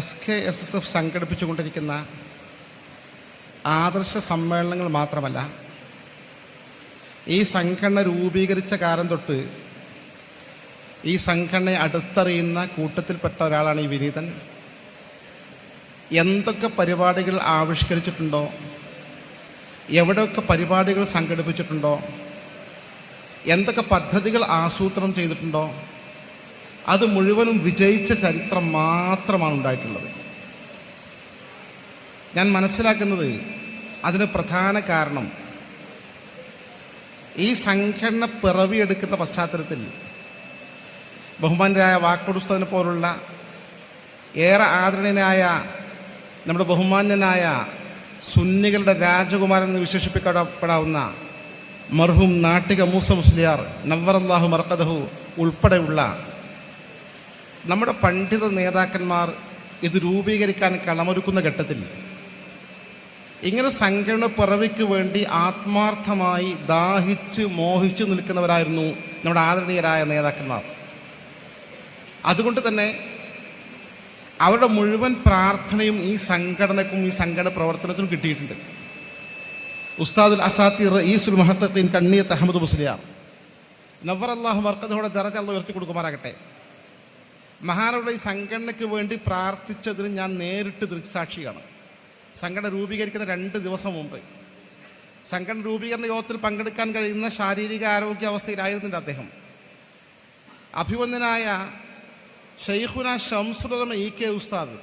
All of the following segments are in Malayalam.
SKSSF സംഘടിപ്പിച്ചുകൊണ്ടിരിക്കുന്ന ആദർശ സമ്മേളനങ്ങൾ മാത്രമല്ല, ഈ സംഘടന രൂപീകരിച്ച കാലം തൊട്ട് ഈ സംഘടനയെ അടുത്തറിയുന്ന കൂട്ടത്തിൽപ്പെട്ട ഒരാളാണ് ഈ വിനീതൻ. എന്തൊക്കെ പരിപാടികൾ ആവിഷ്കരിച്ചിട്ടുണ്ടോ, എവിടെയൊക്കെ പരിപാടികൾ സംഘടിപ്പിച്ചിട്ടുണ്ടോ, എന്തൊക്കെ പദ്ധതികൾ ആസൂത്രണം ചെയ്തിട്ടുണ്ടോ, അത് മുഴുവനും വിജയിച്ച ചരിത്രം മാത്രമാണ് ഉണ്ടായിട്ടുള്ളത്. ഞാൻ മനസ്സിലാക്കുന്നത് അതിന് പ്രധാന കാരണം ഈ സംഘടന പിറവിയെടുക്കുന്ന പശ്ചാത്തലത്തിൽ ബഹുമാന്യരായ വാക്കോട് ഉസ്താദിനെ പോലുള്ള ഏറെ ആദരണീയനായ നമ്മുടെ ബഹുമാന്യനായ സുന്നികളുടെ രാജകുമാരൻ എന്ന് വിശേഷിപ്പിക്കപ്പെടാവുന്ന മർഹൂം നാട്ടിക മൂസ മുസ്ലിയാർ നവ്വറല്ലാഹു മർഖദഹു ഉൾപ്പെടെയുള്ള നമ്മുടെ പണ്ഡിത നേതാക്കന്മാർ ഇത് രൂപീകരിക്കാൻ കളമൊരുക്കുന്ന ഘട്ടത്തിൽ ഇങ്ങനെ സംഘടന പിറവിക്ക് വേണ്ടി ആത്മാർത്ഥമായി ദാഹിച്ച് മോഹിച്ചു നിൽക്കുന്നവരായിരുന്നു നമ്മുടെ ആദരണീയരായ നേതാക്കന്മാർ. അതുകൊണ്ട് തന്നെ അവരുടെ മുഴുവൻ പ്രാർത്ഥനയും ഈ സംഘടനക്കും ഈ സംഘടന പ്രവർത്തനത്തിനും കിട്ടിയിട്ടുണ്ട്. ഉസ്താദുൽ അസാത്തിർ റഈസുൽ മുഹഖഖീൻ കണ്ണിയത്ത് അഹമ്മദ് മുസ്ലിയാർ നവ്വറല്ലാഹു മർഖദഹുടെ ദറജ അല്ലാഹു ഉയർത്തി കൊടുക്കുമാറാകട്ടെ. മഹാനവരുടെ ഈ സംഘടനയ്ക്ക് വേണ്ടി പ്രാർത്ഥിച്ചതിന് ഞാൻ നേരിട്ട് ദൃക്സാക്ഷിയാണ്. സംഘടന രൂപീകരിക്കുന്ന 2 ദിവസം മുമ്പ് സംഘടന രൂപീകരണ യോഗത്തിൽ പങ്കെടുക്കാൻ കഴിയുന്ന ശാരീരിക ആരോഗ്യാവസ്ഥയിലായിരുന്നില്ല അദ്ദേഹം. അഭിവന്ദനായ ഷെയ്ഖുന ശംസുൽ ഉലമ EK ഉസ്താദ്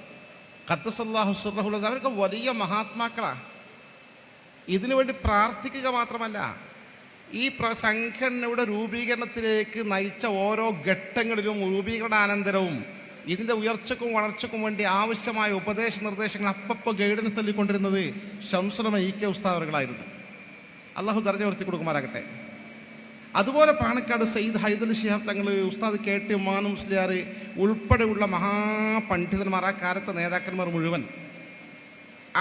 ഖദ്ദസല്ലാഹു സിർറഹുൽ അസീസ് അവരൊക്കെ വലിയ മഹാത്മാക്കളാണ്. ഇതിനുവേണ്ടി പ്രാർത്ഥിക്കുക മാത്രമല്ല, ഈ സംഘടനയുടെ രൂപീകരണത്തിലേക്ക് നയിച്ച ഓരോ ഘട്ടങ്ങളിലും രൂപീകരണാനന്തരവും ഇതിൻ്റെ ഉയർച്ചക്കും വളർച്ചയ്ക്കും വേണ്ടി ആവശ്യമായ ഉപദേശ നിർദ്ദേശങ്ങൾ അപ്പപ്പോൾ ഗൈഡൻസ് നൽകിക്കൊണ്ടിരുന്നത് ശംസുൽ ഉലമ EK ഉസ്താദ് അവരുകളായിരുന്നു. അള്ളാഹു ദർജ ഉയർത്തി കൊടുക്കുമാറാകട്ടെ. അതുപോലെ പാണക്കാട് സയ്യിദ് ഹൈദരലി ശിഹാബ് തങ്ങൾ, ഉസ്താദ് KT ഉമ്മാനും മുസ്ലിയാർ ഉൾപ്പെടെയുള്ള മഹാപണ്ഡിതന്മാർ, ആ കാലത്തെ നേതാക്കന്മാർ മുഴുവൻ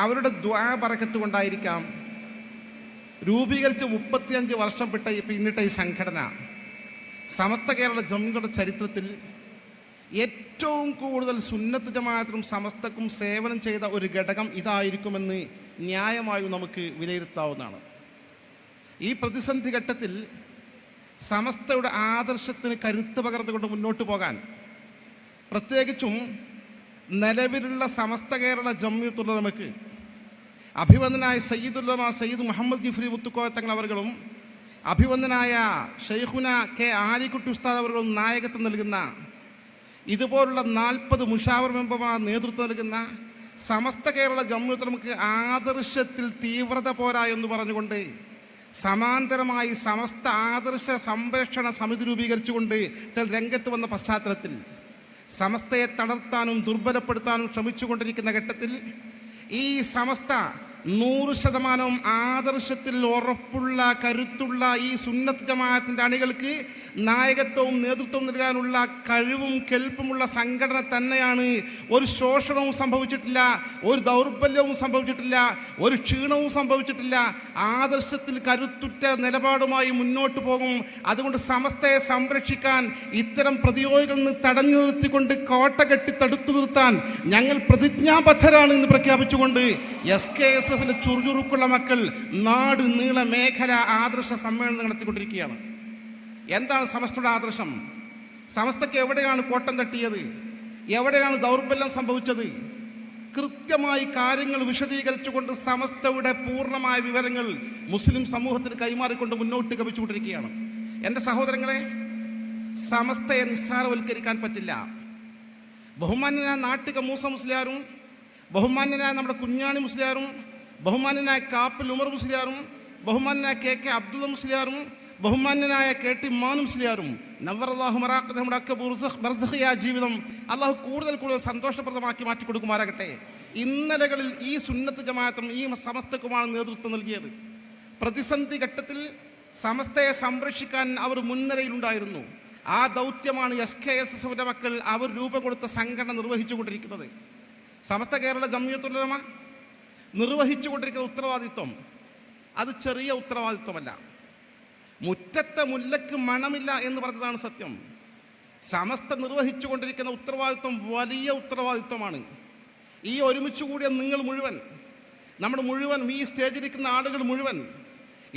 അവരുടെ ദുആ ബറക്കത്ത് കൊണ്ടായിരിക്കാം രൂപീകരിച്ച് 35 വർഷം പിന്നിട്ട ഈ സംഘടന സമസ്ത കേരള ജംഇയ്യയുടെ ചരിത്രത്തിൽ ഏറ്റവും കൂടുതൽ സുന്നത്ത് ജമാഅത്തിനും സമസ്തക്കും സേവനം ചെയ്ത ഒരു ഘടകം ഇതായിരിക്കുമെന്ന് ന്യായമായും നമുക്ക് വിലയിരുത്താവുന്നതാണ്. ഈ പ്രതിസന്ധി ഘട്ടത്തിൽ സമസ്തയുടെ ആദർശത്തിന് കരുത്ത് പകർന്നുകൊണ്ട് മുന്നോട്ട് പോകാൻ, പ്രത്യേകിച്ചും നിലവിലുള്ള സമസ്ത കേരള ജംഇയ്യത്തുൽ ഉലമയ്ക്ക് അഭിവന്ദനായ സയ്യിദുൽ ഉലമ സയ്യിദ് മുഹമ്മദ് ജിഫ്രി മുത്തുക്കോയ തങ്ങൾ അവർകളും അഭിവന്ദനായ ഷെയ്ഖുന K ആലിക്കുട്ടി ഉസ്താദ് അവർകളും നായകത്വം നൽകുന്ന ഇതുപോലുള്ള 40 മുഷാവർ മെമ്പർമാർ നേതൃത്വം നൽകുന്ന സമസ്ത കേരള ജംഇയ്യത്തുൽ ഉലമയ്ക്ക് ആദർശത്തിൽ തീവ്രത പോരാ എന്ന് പറഞ്ഞുകൊണ്ട് സമാന്തരമായി സമസ്ത ആദർശ സംരക്ഷണ സമിതി രൂപീകരിച്ചുകൊണ്ട് രംഗത്ത് വന്ന പശ്ചാത്തലത്തിൽ സമസ്തയെ തളർത്താനും ദുർബലപ്പെടുത്താനും ശ്രമിച്ചുകൊണ്ടിരിക്കുന്ന ഘട്ടത്തിൽ ഈ സമസ്ത 100% ആദർശത്തിൽ ഉറപ്പുള്ള കരുത്തുള്ള ഈ സുന്നത്ത് ജമാഅത്തിൻ്റെ അണികൾക്ക് നായകത്വവും നേതൃത്വവും നൽകാനുള്ള കഴിവും കെൽപ്പുമുള്ള സംഘടന തന്നെയാണ്. ഒരു ശോഷണവും സംഭവിച്ചിട്ടില്ല, ഒരു ദൗർബല്യവും സംഭവിച്ചിട്ടില്ല, ഒരു ക്ഷീണവും സംഭവിച്ചിട്ടില്ല. ആദർശത്തിൽ കരുത്തുറ്റ നിലപാടുമായി മുന്നോട്ട് പോകും. അതുകൊണ്ട് സമസ്തയെ സംരക്ഷിക്കാൻ ഇത്തരം പ്രതിയോഗികളിൽ നിന്ന് തടഞ്ഞു നിർത്തിക്കൊണ്ട് കോട്ട കെട്ടി തടുത്തു നിർത്താൻ ഞങ്ങൾ പ്രതിജ്ഞാബദ്ധരാണ് എന്ന് പ്രഖ്യാപിച്ചുകൊണ്ട് SKSFിന്റെ ചുറുചുറുക്കുള്ള മക്കൾ നാട് നീള മേഖല ആദർശ സമ്മേളനം നടത്തിക്കൊണ്ടിരിക്കുകയാണ്. എന്താണ് സമസ്തയുടെ ആദർശം? സമസ്തയ്ക്ക് എവിടെയാണ് കോട്ടം തട്ടിയത്? എവിടെയാണ് ദൗർബല്യം സംഭവിച്ചത്? കൃത്യമായി കാര്യങ്ങൾ വിശദീകരിച്ചുകൊണ്ട് സമസ്തയുടെ പൂർണ്ണമായ വിവരങ്ങൾ മുസ്ലിം സമൂഹത്തിന് കൈമാറിക്കൊണ്ട് മുന്നോട്ട് ഗമിച്ചുകൊണ്ടിരിക്കുകയാണ്. എൻ്റെ സഹോദരങ്ങളെ, സമസ്തയെ നിസ്സാരവൽക്കരിക്കാൻ പറ്റില്ല. ബഹുമാന്യനായ നാട്ടിക മൂസ മുസ്ലിയാരും, ബഹുമാന്യനായ നമ്മുടെ കുഞ്ഞാണി മുസ്ലിയാരും, ബഹുമാന്യനായ കാപ്പിൽ ഉമർ മുസ്ലിയാരും, ബഹുമാന്യനായ KK അബ്ദുള്ള മുസ്ലിയാരും, ബഹുമാന്യനായ KT ഉമ്മാൻ മുസ്ലിയാരും നവ്വറല്ലാഹു മറാഖദഹുടെ ബർസഖിയ ജീവിതം അള്ളാഹു കൂടുതൽ സന്തോഷപ്രദമാക്കി മാറ്റിക്കൊടുക്കുമാറാകട്ടെ. ഇന്നലകളിൽ ഈ സുന്നത്ത് ജമാഅത്തും ഈ സമസ്തക്കുമാണ് നേതൃത്വം നൽകിയത്. പ്രതിസന്ധി ഘട്ടത്തിൽ സമസ്തയെ സംരക്ഷിക്കാൻ അവർ മുൻനിരയിലുണ്ടായിരുന്നു. ആ ദൗത്യമാണ് SKSSFിന്റെ മക്കൾ അവർ രൂപം കൊടുത്ത സംഘടന നിർവഹിച്ചുകൊണ്ടിരിക്കുന്നത്. സമസ്ത കേരള ജംഇയ്യത്തുൽ ഉലമ നിർവഹിച്ചുകൊണ്ടിരിക്കുന്ന ഉത്തരവാദിത്വം അത് ചെറിയ ഉത്തരവാദിത്വമല്ല. മുറ്റത്തെ മുല്ലക്ക് മണമില്ല എന്ന് പറഞ്ഞതാണ് സത്യം. സമസ്ത നിർവഹിച്ചുകൊണ്ടിരിക്കുന്ന ഉത്തരവാദിത്വം വലിയ ഉത്തരവാദിത്വമാണ്. ഈ ഒരുമിച്ച് കൂടിയ നിങ്ങൾ മുഴുവൻ, നമ്മുടെ മുഴുവൻ ഈ സ്റ്റേജിലിരിക്കുന്ന ആളുകൾ മുഴുവൻ,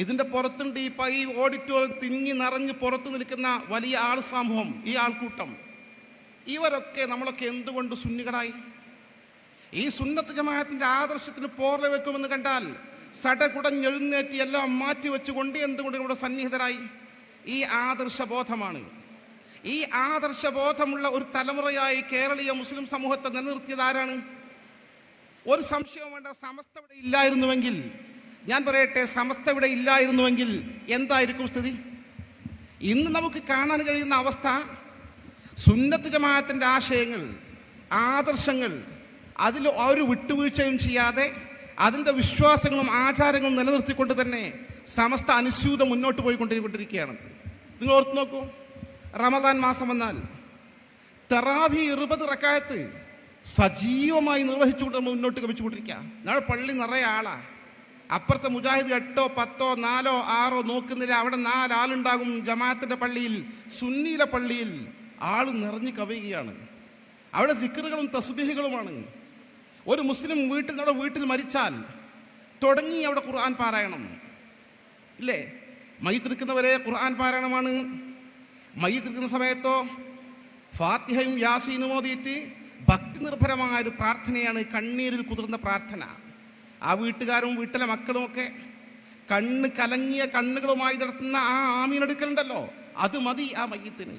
ഇതിൻ്റെ പുറത്തുണ്ട് ഈ ഓഡിറ്റോറിയം തിങ്ങി നിറഞ്ഞ് പുറത്ത് നിൽക്കുന്ന വലിയ ആൾ സമൂഹം, ഈ ആൾക്കൂട്ടം, ഇവരൊക്കെ നമ്മളൊക്കെ എന്തുകൊണ്ട് സുന്നികളായി? ഈ സുന്നത്ത് ജമാഅത്തിന്റെ ആദർശത്തിന് പോർല വെക്കുമെന്ന് കണ്ടാൽ സടകുടഞ്ഞെഴുന്നേറ്റ് എല്ലാം മാറ്റി വെച്ചുകൊണ്ട് എന്തുകൊണ്ട് ഇവിടെ സന്നിഹിതരായി? ഈ ആദർശബോധമാണ്. ഈ ആദർശബോധമുള്ള ഒരു തലമുറയായി കേരളീയ മുസ്ലിം സമൂഹത്തെ നിലനിർത്തിയത് ആരാണ്? ഒരു സംശയവും വേണ്ട. സമസ്ത ഇവിടെ ഇല്ലായിരുന്നുവെങ്കിൽ, ഞാൻ പറയട്ടെ, സമസ്ത ഇവിടെ ഇല്ലായിരുന്നുവെങ്കിൽ എന്തായിരിക്കും സ്ഥിതി? ഇന്ന് നമുക്ക് കാണാൻ കഴിയുന്ന അവസ്ഥ, സുന്നത്ത് ജമാഅത്തിന്റെ ആശയങ്ങൾ, ആദർശങ്ങൾ, അതിൽ ഒരു വിട്ടുവീഴ്ചയും ചെയ്യാതെ അതിൻ്റെ വിശ്വാസങ്ങളും ആചാരങ്ങളും നിലനിർത്തിക്കൊണ്ട് തന്നെ സമസ്ത അനുസ്യൂതം മുന്നോട്ട് പോയിക്കൊണ്ടിരിക്കുകയാണ്. നിങ്ങൾ ഓർത്ത് നോക്കൂ, റമദാൻ മാസം വന്നാൽ തറാവി 20 റക്അത്ത് സജീവമായി നിർവഹിച്ചുകൊണ്ട് മുന്നോട്ട് ഗമിച്ചുകൊണ്ടിരിക്കുക. ഞങ്ങൾ പള്ളി നിറയെ ആളാ. അപ്പുറത്തെ മുജാഹിദ് 8, 10, 4, 6 നോക്കുന്നില്ല, അവിടെ 4 ആളുണ്ടാകും. ജമാഅത്തിന്റെ പള്ളിയിൽ, സുന്നിയിലെ പള്ളിയിൽ ആൾ നിറഞ്ഞു കവിയുകയാണ്. അവിടെ ദിക്റുകളും തസ്ബീഹുകളുമാണ്. ഒരു മുസ്ലിം വീട്ടിൽ മരിച്ചാൽ തുടങ്ങി അവിടെ ഖുർആൻ പാരായണം, ഇല്ലേ? മയ്യിത്തെടുക്കുന്നവരെ ഖുർആൻ പാരായണമാണ്. മയ്യിത്തെടുക്കുന്ന സമയത്തോ ഫാത്തിഹയും യാസീനും ഓതിയിട്ട് ഭക്തി നിർഭരമായ ഒരു പ്രാർത്ഥനയാണ്, കണ്ണീരിൽ കുതിർന്ന പ്രാർത്ഥന. ആ വീട്ടുകാരും വീട്ടിലെ മക്കളുമൊക്കെ കണ്ണ് കലങ്ങിയ കണ്ണുകളുമായി നടത്തുന്ന ആ ആമീനെടുക്കലുണ്ടല്ലോ, അത് മതി ആ മയ്യിത്തിന്.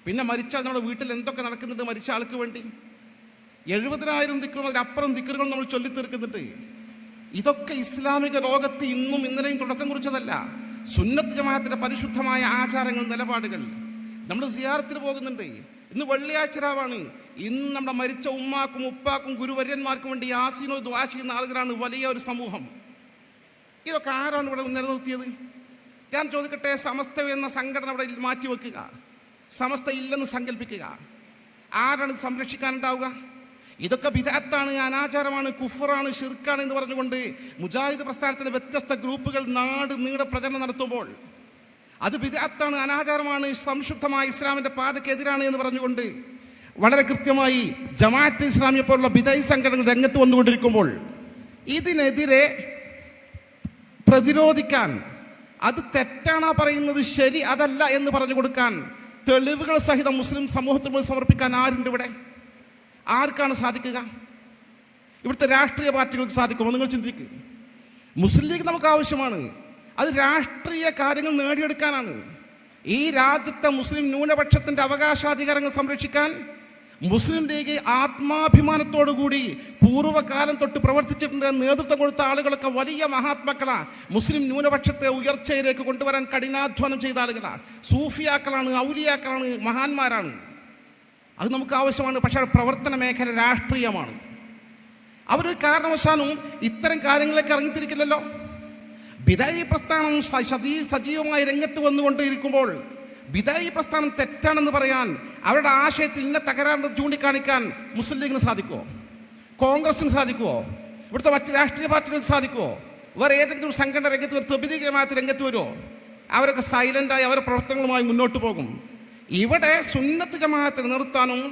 പിന്നെ മരിച്ചാൽ നമ്മുടെ വീട്ടിൽ എന്തൊക്കെ നടക്കുന്നുണ്ട് മരിച്ച ആൾക്ക് വേണ്ടി? 70,000 ദിക്റും അതിലപ്പുറം ദിക്റുകൾ നമ്മൾ ചൊല്ലിത്തീർക്കുന്നുണ്ട്. ഇതൊക്കെ ഇസ്ലാമിക ലോകത്ത് ഇന്നും ഇന്നലെയും തുടക്കം കുറിച്ചതല്ല. സുന്നത്ത് ജമാഅത്തിന്റെ പരിശുദ്ധമായ ആചാരങ്ങൾ, നിലപാടുകൾ. നമ്മൾ സിയാറത്തിന് പോകുന്നുണ്ട്. ഇന്ന് വെള്ളിയാഴ്ച രാവാണ്. ഇന്ന് നമ്മുടെ മരിച്ച ഉമ്മാക്കും ഉപ്പാക്കും ഗുരുവര്യന്മാർക്കും വേണ്ടി യാസീനോ ദുആ ചെയ്യുന്ന ആളുകളാണ് വലിയ ഒരു സമൂഹം. ഇതൊക്കെ ആരാണ് ഇവിടെ നിലനിർത്തിയത്? ഞാൻ ചോദിക്കട്ടെ, സമസ്ത എന്ന സംഘടന ഇവിടെ മാറ്റിവെക്കുക, സമസ്ത ഇല്ലെന്ന് സങ്കല്പിക്കുക, ആരാണ് ഇത് സംരക്ഷിക്കാനുണ്ടാവുക? ഇതൊക്കെ ബിദ്അത്താണ്, അനാചാരമാണ്, കുഫറാണ്, ശിർക്കാണ് എന്ന് പറഞ്ഞുകൊണ്ട് മുജാഹിദ് പ്രസ്ഥാനത്തിന്റെ വ്യത്യസ്ത ഗ്രൂപ്പുകൾ നാട് നീടെ പ്രചരണം നടത്തുമ്പോൾ അത് ബിദ്അത്താണ്, അനാചാരമാണ്, സംശുദ്ധമായ ഇസ്ലാമിന്റെ പാതക്കെതിരാണ് എന്ന് പറഞ്ഞുകൊണ്ട് വളരെ കൃത്യമായി ജമാഅത്തെ ഇസ്ലാമിയെ പോലുള്ള ബിദഈ സംഘടനകൾ രംഗത്ത് വന്നുകൊണ്ടിരിക്കുമ്പോൾ ഇതിനെതിരെ പ്രതിരോധിക്കാൻ, അത് തെറ്റാണ് പറയുന്നത്, ശരി അതല്ല എന്ന് പറഞ്ഞു കൊടുക്കാൻ തെളിവുകൾ സഹിതം മുസ്ലിം സമൂഹത്തിന് സമർപ്പിക്കാൻ ആരുണ്ട് ഇവിടെ? ആർക്കാണ് സാധിക്കുക? ഇവിടുത്തെ രാഷ്ട്രീയ പാർട്ടികൾക്ക് സാധിക്കുമോ? നിങ്ങൾ ചിന്തിക്കുക. മുസ്ലിം ലീഗ് നമുക്ക് ആവശ്യമാണ്, അത് രാഷ്ട്രീയ കാര്യങ്ങൾ നേടിയെടുക്കാനാണ്. ഈ രാജ്യത്തെ മുസ്ലിം ന്യൂനപക്ഷത്തിന്റെ അവകാശാധികാരങ്ങൾ സംരക്ഷിക്കാൻ മുസ്ലിം ലീഗ് ആത്മാഭിമാനത്തോടുകൂടി പൂർവ്വകാലം തൊട്ട് പ്രവർത്തിച്ചിട്ടുണ്ട്. നേതൃത്വം കൊടുത്ത ആളുകളൊക്കെ വലിയ മഹാത്മാക്കളാണ്. മുസ്ലിം ന്യൂനപക്ഷത്തെ ഉയർച്ചയിലേക്ക് കൊണ്ടുവരാൻ കഠിനാധ്വാനം ചെയ്ത ആളുകളാണ്, സൂഫിയാക്കളാണ്, ഔലിയാക്കളാണ്, മഹാന്മാരാണ്. അത് നമുക്ക് ആവശ്യമാണ്. പക്ഷേ പ്രവർത്തന മേഖല രാഷ്ട്രീയമാണ്. അവരൊരു കാരണവശാലും ഇത്തരം കാര്യങ്ങളിലേക്ക് ഇറങ്ങിത്തിരിക്കില്ലല്ലോ. ബിദഈ പ്രസ്ഥാനം സജീവമായി രംഗത്ത് വന്നുകൊണ്ടിരിക്കുമ്പോൾ ബിദഈ പ്രസ്ഥാനം തെറ്റാണെന്ന് പറയാൻ, അവരുടെ ആശയത്തിൽ ഇന്ന തകരാറ് ചൂണ്ടിക്കാണിക്കാൻ മുസ്ലിം ലീഗിന് സാധിക്കുമോ? കോൺഗ്രസിന് സാധിക്കുമോ? ഇവിടുത്തെ മറ്റ് രാഷ്ട്രീയ പാർട്ടികൾക്ക് സാധിക്കുമോ? വേറെ ഏതെങ്കിലും സംഘടന രംഗത്ത് തബ്ലീഗ് ജമാഅത്ത് രംഗത്ത് വരുമോ? അവരൊക്കെ സൈലൻ്റായി അവരുടെ പ്രവർത്തനങ്ങളുമായി മുന്നോട്ട് പോകും. ഇവിടെ സുന്നത്ത് ജമാഅത്തിനെ നിർത്താനും